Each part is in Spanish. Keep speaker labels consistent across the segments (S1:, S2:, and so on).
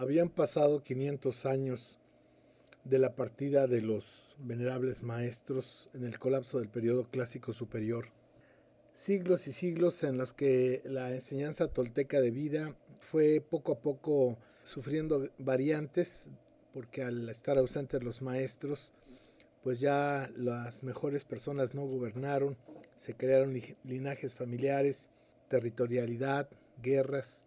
S1: Habían pasado 500 años de la partida de los venerables maestros en el colapso del periodo clásico superior. Siglos y siglos en los que la enseñanza tolteca de vida fue poco a poco sufriendo variantes, porque al estar ausentes los maestros, pues ya las mejores personas no gobernaron, se crearon linajes familiares, territorialidad, guerras,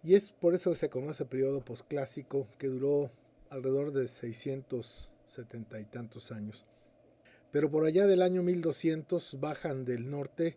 S1: y es por eso que se conoce el periodo posclásico, que duró alrededor de 670 y tantos años. Pero por allá del año 1200 bajan del norte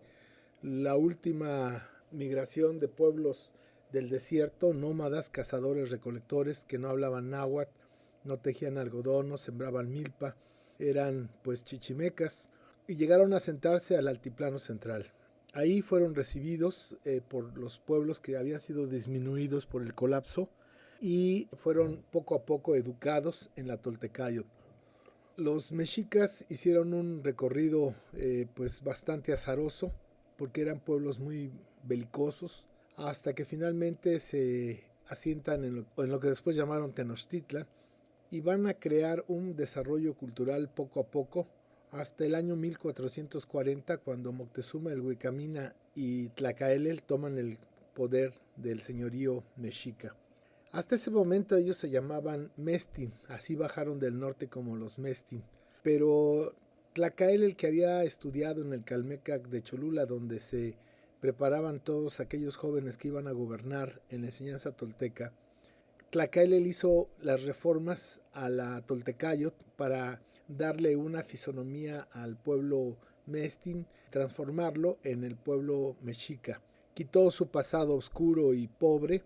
S1: la última migración de pueblos del desierto, nómadas, cazadores, recolectores que no hablaban náhuatl, no tejían algodón, no sembraban milpa, eran pues chichimecas y llegaron a asentarse al altiplano central. Ahí fueron recibidos por los pueblos que habían sido disminuidos por el colapso y fueron poco a poco educados en la Toltecayotl. Los mexicas hicieron un recorrido pues bastante azaroso porque eran pueblos muy belicosos hasta que finalmente se asientan en lo que después llamaron Tenochtitlan y van a crear un desarrollo cultural poco a poco hasta el año 1440, cuando Moctezuma, el Huicamina y Tlacaelel toman el poder del señorío mexica. Hasta ese momento ellos se llamaban Mestin, así bajaron del norte como los Mestin. Pero Tlacaelel, que había estudiado en el Calmecac de Cholula, donde se preparaban todos aquellos jóvenes que iban a gobernar en la enseñanza tolteca, Tlacaelel hizo las reformas a la Toltecayotl para darle una fisonomía al pueblo Mestin, transformarlo en el pueblo mexica. Quitó su pasado oscuro y pobre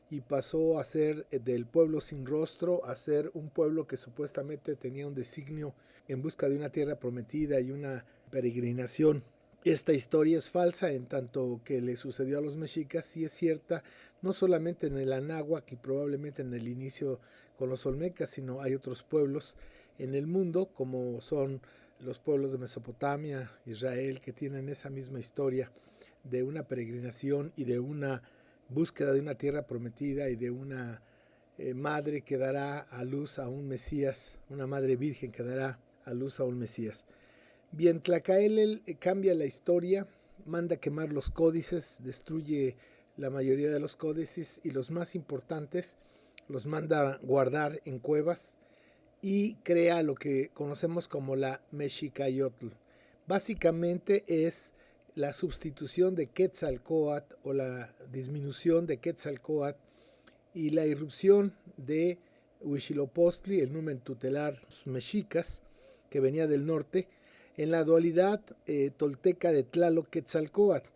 S1: y pasó a ser del pueblo sin rostro a ser un pueblo que supuestamente tenía un designio en busca de una tierra prometida y una peregrinación. Esta historia es falsa en tanto que le sucedió a los mexicas, sí es cierta, no solamente en el Anáhuac y probablemente en el inicio con los olmecas, sino hay otros pueblos en el mundo, como son los pueblos de Mesopotamia, Israel, que tienen esa misma historia de una peregrinación y de una búsqueda de una tierra prometida y de una madre que dará a luz a un Mesías, una madre virgen que dará a luz a un Mesías. Bien, Tlacaelel cambia la historia, manda quemar los códices, destruye la mayoría de los códices y los más importantes los manda guardar en cuevas y crea lo que conocemos como la Mexicayotl. Básicamente es la sustitución de Quetzalcóatl o la disminución de Quetzalcóatl y la irrupción de Huitzilopochtli, el numen tutelar mexicas que venía del norte, en la dualidad tolteca de Tlaloc-Quetzalcóatl.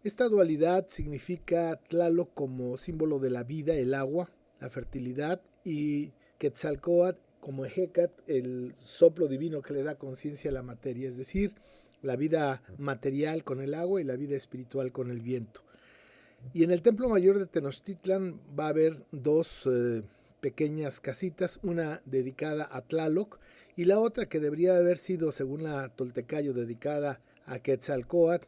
S1: Esta dualidad significa Tlaloc como símbolo de la vida, el agua, la fertilidad, y Quetzalcóatl como Ejecatl, el soplo divino que le da conciencia a la materia, es decir, la vida material con el agua y la vida espiritual con el viento. Y en el templo mayor de Tenochtitlan va a haber dos pequeñas casitas, una dedicada a Tlaloc y la otra que debería haber sido, según la Toltecayo, dedicada a Quetzalcóatl.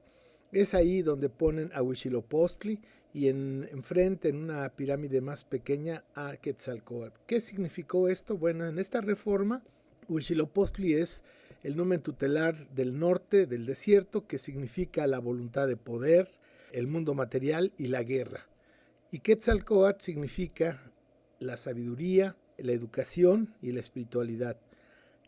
S1: Es ahí donde ponen a Huitzilopochtli y enfrente, en una pirámide más pequeña, a Quetzalcóatl. ¿Qué significó esto? Bueno, en esta reforma, Huitzilopochtli es el numen tutelar del norte del desierto, que significa la voluntad de poder, el mundo material y la guerra. Y Quetzalcóatl significa la sabiduría, la educación y la espiritualidad.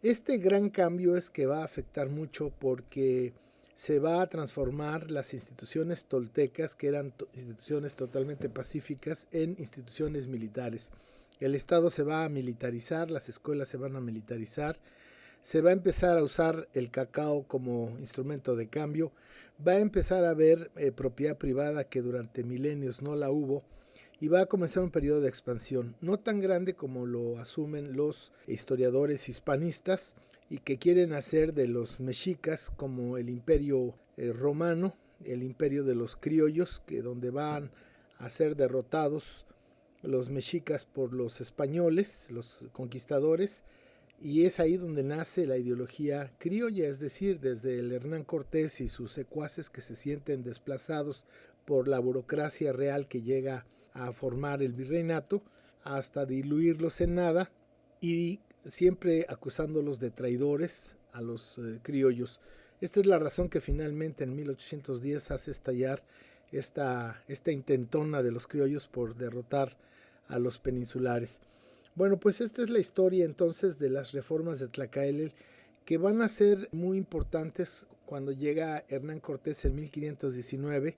S1: Este gran cambio es que va a afectar mucho porque se va a transformar las instituciones toltecas, que eran instituciones totalmente pacíficas, en instituciones militares. El Estado se va a militarizar, las escuelas se van a militarizar, se va a empezar a usar el cacao como instrumento de cambio, va a empezar a haber propiedad privada que durante milenios no la hubo, y va a comenzar un periodo de expansión, no tan grande como lo asumen los historiadores hispanistas y que quieren hacer de los mexicas como el imperio romano, el imperio de los criollos, que donde van a ser derrotados los mexicas por los españoles, los conquistadores, y es ahí donde nace la ideología criolla, es decir, desde el Hernán Cortés y sus secuaces que se sienten desplazados por la burocracia real que llega a formar el virreinato, hasta diluirlos en nada y siempre acusándolos de traidores a los criollos. Esta es la razón que finalmente en 1810 hace estallar esta intentona de los criollos por derrotar a los peninsulares. Bueno, pues esta es la historia entonces de las reformas de Tlacaelel, que van a ser muy importantes cuando llega Hernán Cortés en 1519,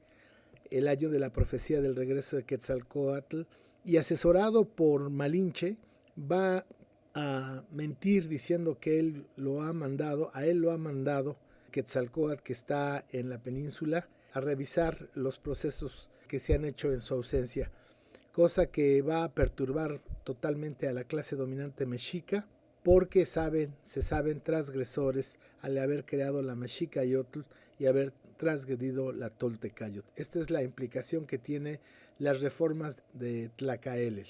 S1: el año de la profecía del regreso de Quetzalcóatl, y asesorado por Malinche, va a mentir diciendo que él lo ha mandado Quetzalcóatl, que está en la península, a revisar los procesos que se han hecho en su ausencia, cosa que va a perturbar totalmente a la clase dominante mexica, porque se saben transgresores al haber creado la Mexicayotl y haber transgredido la Toltecayotl. Esta es la implicación que tiene las reformas de Tlacaelel.